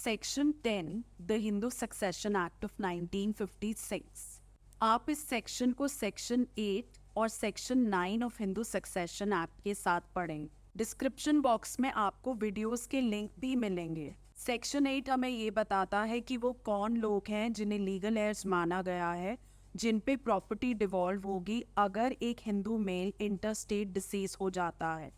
Section 10 the Hindu succession act of 1956। आप इस section को सेक्शन 8 और section 9 of Hindu succession act के साथ पढ़ें। डिस्क्रिप्शन बॉक्स में आपको वीडियोस के लिंक भी मिलेंगे। सेक्शन 8 हमें ये बताता है कि वो कौन लोग हैं जिन्हें लीगल एयर्स माना गया है, जिन पे प्रॉपर्टी डिवॉल्व होगी अगर एक हिंदू मेल इंटरस्टेट डिसीज हो जाता है।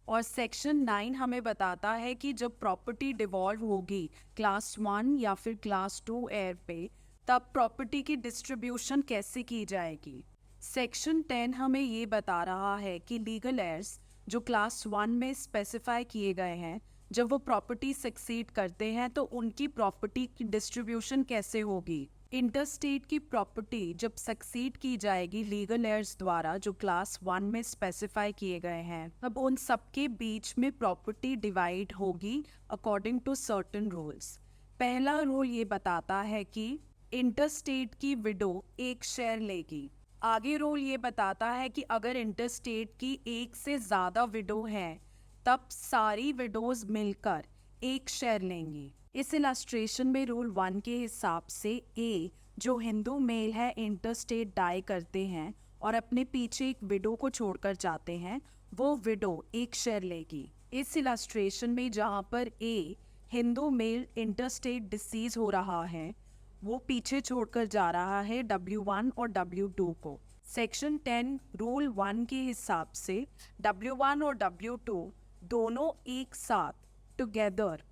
और सेक्शन 9 हमें बताता है कि जब प्रॉपर्टी डिवॉल्व होगी क्लास 1 या फिर क्लास 2 एयर पे, तब प्रॉपर्टी की डिस्ट्रीब्यूशन कैसे की जाएगी। सेक्शन 10 हमें ये बता रहा है कि लीगल एयर्स जो क्लास 1 में स्पेसिफाई किए गए हैं, जब वो प्रॉपर्टी सक्सीड करते हैं तो उनकी प्रॉपर्टी की डिस्ट्रीब्यूशन कैसे होगी। इंटरस्टेट की प्रॉपर्टी जब सक्सीड की जाएगी लीगल एयर्स द्वारा जो क्लास 1 में स्पेसिफाई किए गए हैं, तब उन सबके बीच में प्रॉपर्टी डिवाइड होगी अकॉर्डिंग टू सर्टेन रूल्स। पहला रूल ये बताता है कि इंटरस्टेट की विडो एक शेयर लेगी। आगे रूल ये बताता है कि अगर इंटरस्टेट की एक से ज़्यादा विडो हैं, तब सारी विडोज मिलकर एक शेयर लेंगी। इस इलस्ट्रेशन में रूल 1 के हिसाब से ए जो हिंदू मेल है इंटरस्टेट डाई करते हैं और अपने पीछे एक विडो को छोड़कर जाते हैं, वो विडो एक शेयर लेगी। इस इलस्ट्रेशन में जहाँ पर ए हिंदू मेल इंटरस्टेट डिसीज हो रहा है, वो पीछे छोड़कर जा रहा है W1 और W2 को। सेक्शन 10 रूल 1 के हिसाब से W1 और W2 दोनों एक साथ टुगेदर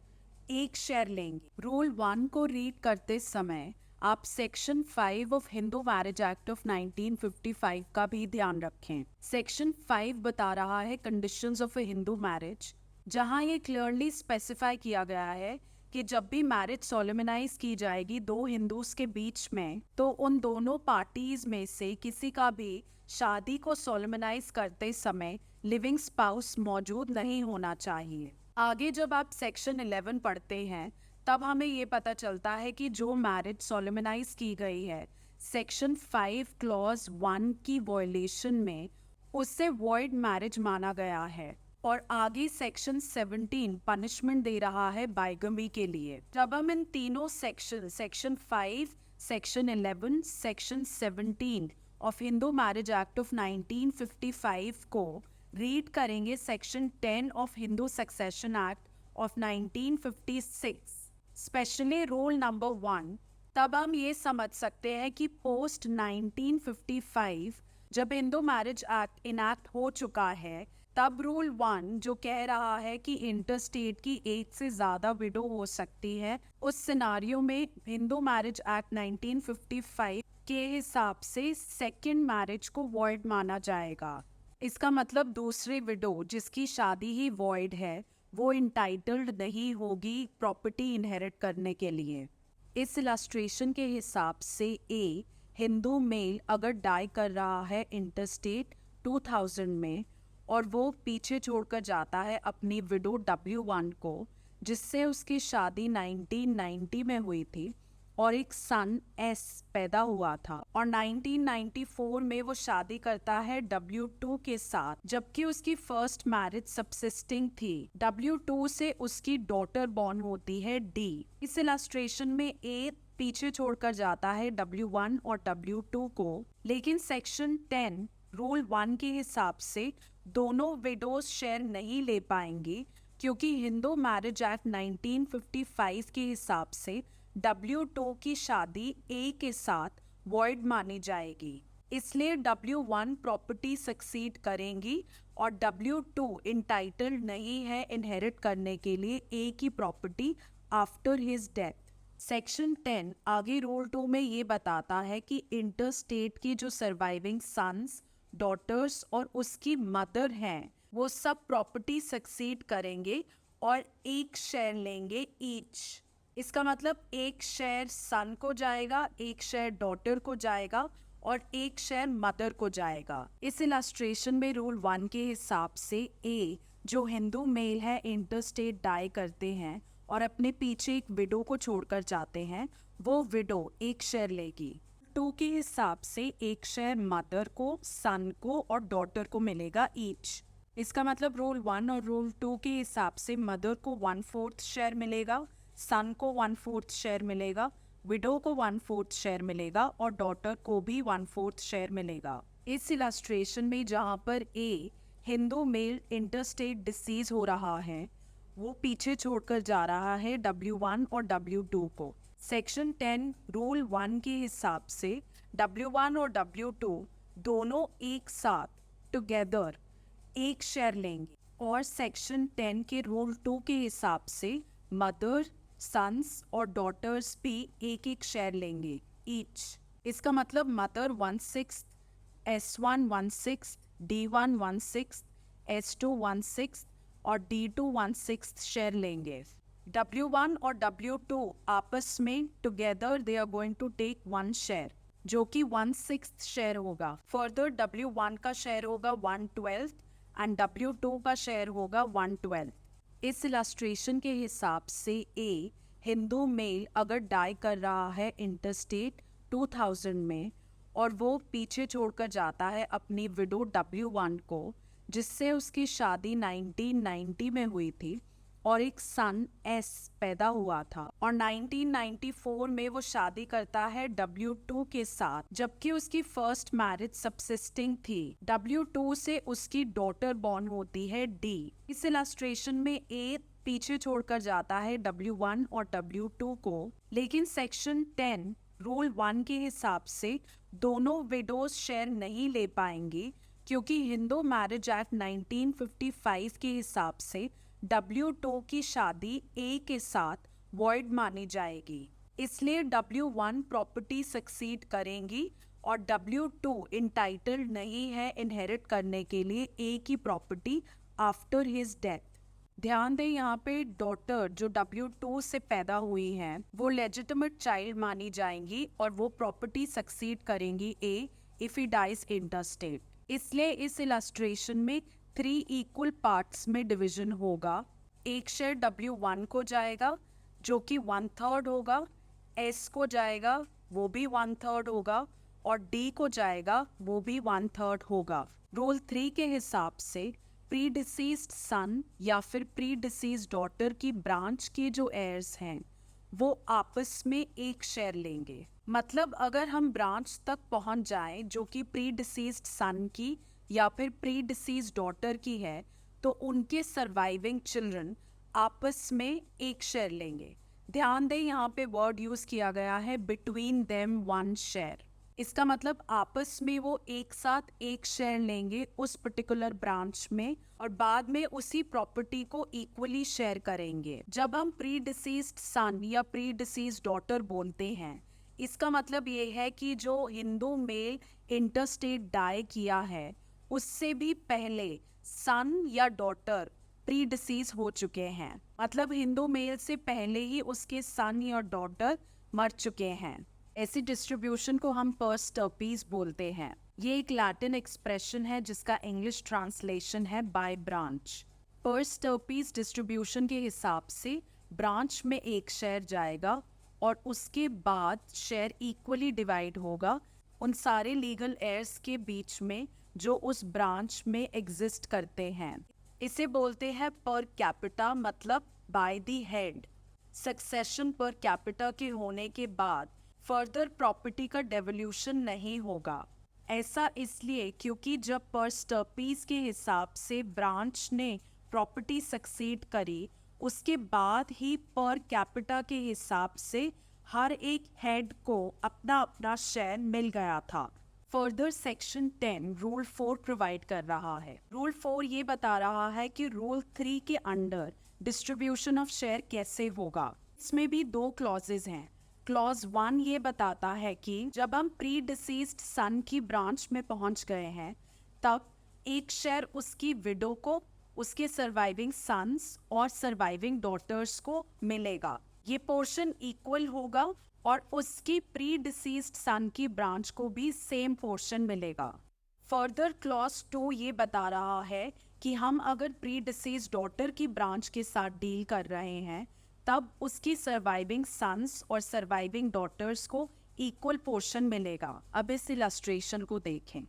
एक शेयर लेंगे। रूल 1 को रीड करते समय आप section 5 of Hindu marriage act of 1955 का भी ध्यान रखें। सेक्शन 5 बता रहा है conditions of A Hindu marriage, जहां ये क्लियरली स्पेसिफाई किया गया है कि जब भी मैरिज सोलेमनाइज की जाएगी दो हिंदूज के बीच में, तो उन दोनों पार्टीज में से किसी का भी शादी को सोलेमनाइज करते समय लिविंग स्पाउस मौजूद नहीं होना चाहिए। आगे जब आप सेक्शन 11 पढ़ते हैं, तब हमें ये पता चलता है कि जो मैरिज सोलेमनाइज की गई है सेक्शन 5 क्लॉज 1 की वॉयलेशन में, उससे वॉइड मैरिज माना गया है। और आगे सेक्शन 17 पनिशमेंट दे रहा है बाइगमी के लिए। जब हम इन तीनों section 5, section 11, section 17 of Hindu marriage act of 1955 को रीड करेंगे section 10 of Hindu succession act of 1956, specially rule number 1, तब हम ये समझ सकते हैं कि पोस्ट 1955 जब हिंदू मैरिज एक्ट इनैक्ट हो चुका है, तब रूल 1 जो कह रहा है कि इंटरस्टेट की एक से ज़्यादा विडो हो सकती है, उस सिनारियो में हिंदू मैरिज एक्ट 1955 के हिसाब से सेकेंड मैरिज को वॉइड माना जाएगा। इसका मतलब दूसरी विडो जिसकी शादी ही वॉइड है, वो इंटाइटल्ड नहीं होगी प्रॉपर्टी इनहेरिट करने के लिए। इस इलस्ट्रेशन के हिसाब से ए हिंदू मेल अगर डाई कर रहा है इंटरस्टेट 2000 में और वो पीछे छोड़कर जाता है अपनी विडो W1 को, जिससे उसकी शादी 1990 में हुई थी और एक सन S पैदा हुआ था, और 1994 में वो शादी करता है W2 के साथ, जबकि उसकी फर्स्ट मैरिज सबसिस्टिंग थी। W2 से उसकी डॉटर बॉर्न होती है D। इस इलस्ट्रेशन में A पीछे छोड़कर जाता है W1 और W2 को, लेकिन सेक्शन 10 रूल 1 के हिसाब से दोनों विडोज शेयर नहीं ले पाएंगी, क्योंकि हिंदू मैरिज एक्ट 1955 के हिसाब से W2 की शादी A के साथ वॉइड मानी जाएगी। इसलिए W1 प्रॉपर्टी सक्सीड करेंगी और W2 इंटाइटल्ड नहीं है इनहेरिट करने के लिए A की property after his death. Section 10 आगे रूल 2 में ये बताता है कि इंटरस्टेट की जो सर्वाइविंग सन्स, डॉटर्स और उसकी मदर हैं, वो सब प्रॉपर्टी सक्सीड करेंगे और एक शेयर लेंगे ईच। इसका मतलब एक शेयर सन को जाएगा, एक शेयर डॉटर को जाएगा और एक शेयर मदर को जाएगा। इस इलस्ट्रेशन में रूल 1 के हिसाब से ए जो हिंदू मेल है इंटरस्टेट डाई करते हैं और अपने पीछे एक विडो को छोड़कर जाते हैं, वो विडो एक शेयर लेगी। 2 के हिसाब से एक शेयर मदर को, सन को और डॉटर को मिलेगा ईच। इसका मतलब रूल 1 और रूल 2 के हिसाब से मदर को 1/4 शेयर मिलेगा, सन को 1/4 शेयर मिलेगा, विडो को 1/4 शेयर मिलेगा और डॉटर को भी 1/4 शेयर मिलेगा। इस इलस्ट्रेशन में जहाँ पर ए हिंदू मेल इंटरस्टेट डिसीज हो रहा है, वो पीछे छोड़कर जा रहा है W1 और W2 को। सेक्शन 10 रूल 1 के हिसाब से W1 और W2 दोनों एक साथ टुगेदर एक शेयर लेंगे और सेक्शन 10 के रूल 2 के हिसाब से मदर, सन्स और डॉटर्स भी एक एक शेयर लेंगे ईच। इसका मतलब मदर 1/6, S1 1/6, D1 1/6, S2 1/6 और D2 1/6 शेयर लेंगे। W1 और W2 आपस में together they are going to take 1 share जो कि 1/6 शेयर होगा। फर्दर W1 का शेयर होगा 1/12 एंड W2 का शेयर होगा 1/12। इस इलस्ट्रेशन के हिसाब से ए हिंदू मेल अगर डाई कर रहा है इंटरस्टेट 2000 में और वो पीछे छोड़कर जाता है अपनी विडो W1 को, जिससे उसकी शादी 1990 में हुई थी और एक सन एस पैदा हुआ था और 1994 में वो शादी करता है W2 के साथ, जबकि उसकी फर्स्ट मैरिज सबसिस्टिंग थी। W2 से उसकी डॉटर बॉर्न होती है D। इस इलस्ट्रेशन में ए पीछे छोड़कर जाता है W1 और W2 को, लेकिन सेक्शन 10 रूल 1 के हिसाब से दोनों विडोज शेयर नहीं ले पाएंगी क्योंकि हिंदू मैरिज एक्ट 1955 के हिसाब से W2 की शादी A के साथ वॉइड मानी जाएगी। इसलिए W1 प्रॉपर्टी सक्सीड करेंगी और W2 इंटाइटल्ड नहीं है इनहेरिट करने के लिए A की प्रॉपर्टी आफ्टर हिज डेथ। ध्यान दें यहाँ पे डॉटर जो W2 से पैदा हुई हैं वो लेजिटिमेट चाइल्ड मानी जाएंगी और वो प्रॉपर्टी सक्सीड करेंगी A if he dies intestate. इसलिए इस इलस्ट्रेशन में 3 इक्वल पार्ट्स में डिवीजन होगा। एक शेयर W1 को जाएगा जो कि 1/3 होगा, S को जाएगा वो भी 1/3 होगा और D को जाएगा वो भी 1/3 होगा। रूल 3 के हिसाब से प्री डिसीज्ड सन या फिर प्री डिसीज्ड डॉटर की ब्रांच के जो एयर्स हैं वो आपस में एक शेयर लेंगे। मतलब अगर हम ब्रांच तक पहुंच जाएं जो कि प्री डिसीज्ड सन की या फिर प्री डिसीज्ड डॉटर की है तो उनके सर्वाइविंग चिल्ड्रन आपस में एक शेयर लेंगे। ध्यान दें यहाँ पे वर्ड यूज किया गया है बिटवीन देम 1 शेयर। इसका मतलब आपस में वो एक साथ एक शेयर लेंगे उस पर्टिकुलर ब्रांच में और बाद में उसी प्रॉपर्टी को इक्वली शेयर करेंगे। जब हम प्री डिसीज्ड सन या प्री डिसीज्ड डॉटर बोलते हैं इसका मतलब ये है कि जो हिंदू मेल इंटरस्टेट डाई किया है उससे भी पहले सन या डॉटर प्री डिसीज हो चुके हैं। मतलब हिंदू मेल से पहले ही उसके सन या डॉटर मर चुके हैं। ऐसी डिस्ट्रीब्यूशन को हम पर्स स्टर्पीज बोलते हैं। ये एक लैटिन एक्सप्रेशन है जिसका इंग्लिश ट्रांसलेशन है बाय ब्रांच। पर्स स्टर्पीज डिस्ट्रीब्यूशन के हिसाब से ब्रांच में एक शेयर जाएगा और उसके बाद शेयर इक्वली डिवाइड होगा उन सारे लीगल एयर्स के बीच में जो उस ब्रांच में एग्जिस्ट करते हैं। इसे बोलते हैं पर कैपिटा, मतलब by the head. Succession per capita के होने के बाद फर्दर प्रॉपर्टी का डेवोल्यूशन नहीं होगा। ऐसा इसलिए क्योंकि जब पर स्टर्पीज के हिसाब से ब्रांच ने प्रॉपर्टी सक्सीड करी उसके बाद ही पर कैपिटा के हिसाब से हर एक हेड को अपना अपना शेयर मिल गया था। फर्दर सेक्शन 10 रूल 4 प्रोवाइड कर रहा है। रूल 4 ये बता रहा है कि रूल 3 के अंडर डिस्ट्रीब्यूशन ऑफ शेयर कैसे होगा। इसमें भी 2 क्लॉजेज हैं। क्लॉज 1 ये बताता है कि जब हम प्री डिसीज्ड सन की ब्रांच में पहुंच गए हैं तब एक शेयर उसकी विडो को, उसके सर्वाइविंग सन्स और सर्वाइविंग डॉटर्स को मिलेगा। ये पोर्शन इक्वल होगा और उसकी प्री डिसीज्ड सन की ब्रांच को भी सेम पोर्शन मिलेगा। फर्दर क्लॉज 2 ये बता रहा है कि हम अगर प्री डिसीज्ड डॉटर की ब्रांच के साथ डील कर रहे हैं तब उसकी सर्वाइविंग सन्स और सर्वाइविंग डॉटर्स को इक्वल पोर्शन मिलेगा। अब इस इलस्ट्रेशन को देखें।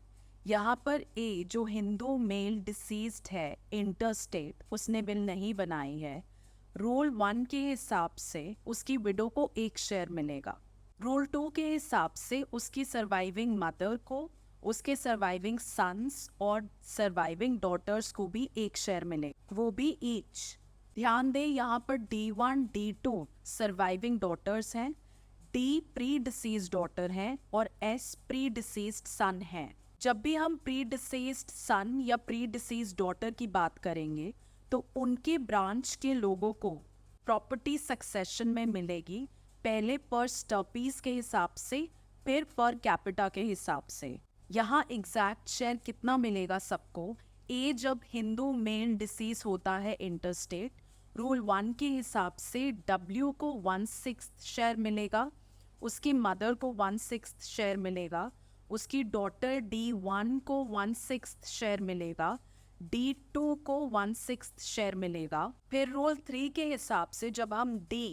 यहाँ पर ए जो हिंदू मेल डिसीज्ड है इंटरस्टेट, उसने बिल नहीं बनाई है, रूल 1 के हिसाब से उसकी विडो को एक शेयर मिलेगा। रूल 2 के हिसाब से उसकी सर्वाइविंग मदर को, उसके सर्वाइविंग सन्स और सर्वाइविंग डॉटर्स को भी एक शेयर मिले, वो भी ईच। ध्यान दें यहाँ पर D1 D2 सर्वाइविंग डॉटर्स हैं, D प्री डिसीज्ड डॉटर है और S प्री डिसीज्ड सन है। जब भी हम प्री डिसीज्ड सन या प्री डिसीज्ड डॉटर की बात करेंगे तो उनके ब्रांच के लोगों को प्रॉपर्टी सक्सेशन में मिलेगी, पहले पर स्टर्पीज के हिसाब से, फिर पर कैपिटा के हिसाब से। यहाँ एग्जैक्ट शेयर कितना मिलेगा सबको? ए जब हिंदू मेल डिसीज होता है इंटरस्टेट, रूल 1 के हिसाब से W को 1/6 शेयर मिलेगा, उसकी मदर को 1/6 शेयर मिलेगा, उसकी डॉटर D1 को 1/6 शेयर मिलेगा, D2 को 1/6 शेयर मिलेगा। फिर रूल 3 के हिसाब से जब हम D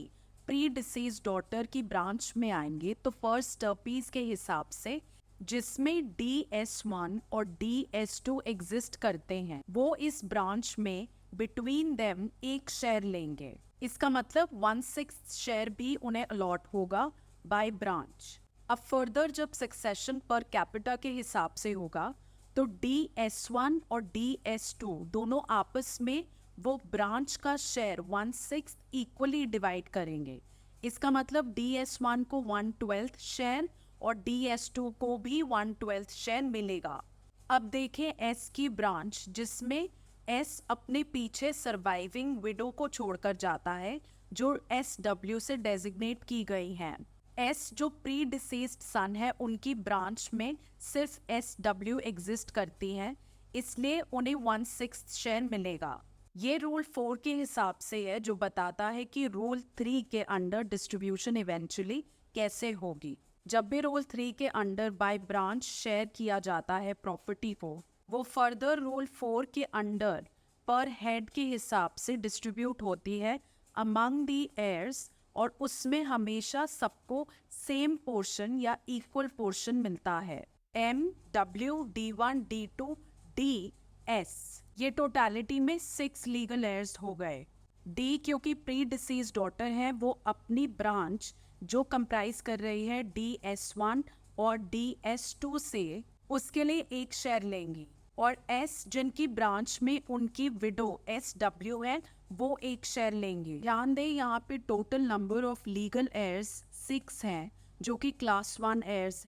प्री डिसीज डॉटर की ब्रांच में आएंगे तो फर्स्ट स्टर्पीज के हिसाब से जिसमें DS1 और DS2 एग्जिस्ट करते हैं, वो इस ब्रांच में बिटवीन देम एक शेयर लेंगे। इसका मतलब 1/6 शेयर भी उन्हें अलॉट होगा बाय ब्रांच। अब फर्दर जब सक्सेशन पर कैपिटा के हिसाब से होगा तो DS1 और DS2 दोनों आपस में वो ब्रांच का शेयर 1/6 इक्वली डिवाइड करेंगे। इसका मतलब DS1 को 1/12 शेयर और DS2 को भी 1/12 शेयर मिलेगा। अब देखें S की ब्रांच, जिसमें S अपने पीछे सर्वाइविंग विडो को छोड़कर जाता है जो SW से डेजिग्नेट की गई हैं। S जो प्री डिसीज्ड सन है, उनकी ब्रांच में सिर्फ SW एग्जिस्ट करती है, इसलिए उन्हें 1/6 शेयर मिलेगा। ये रूल 4 के हिसाब से है जो बताता है कि रूल 3 के अंडर डिस्ट्रीब्यूशन इवेंचुअली कैसे होगी। जब भी रूल 3 के अंडर बाय ब्रांच शेयर किया जाता है प्रॉपर्टी को, वो फर्दर रूल 4 के अंडर पर हेड के हिसाब से डिस्ट्रीब्यूट होती है अमंग दी एयर्स, और उसमें हमेशा सबको सेम पोर्शन या इक्वल पोर्शन मिलता है। M, W, D1, D2, D, S, ये टोटलिटी में 6 लीगल एयर्स हो गए। D क्योंकि प्री डिसीज डॉटर है, वो अपनी ब्रांच जो कंप्राइज कर रही है DS1 और DS2 से, उसके लिए एक शेयर लेंगी, और S जिनकी ब्रांच में उनकी विडो SW है, वो एक शेयर लेंगे। ध्यान दें यहाँ पे total number of legal heirs 6 हैं, जो कि क्लास 1 एयर्स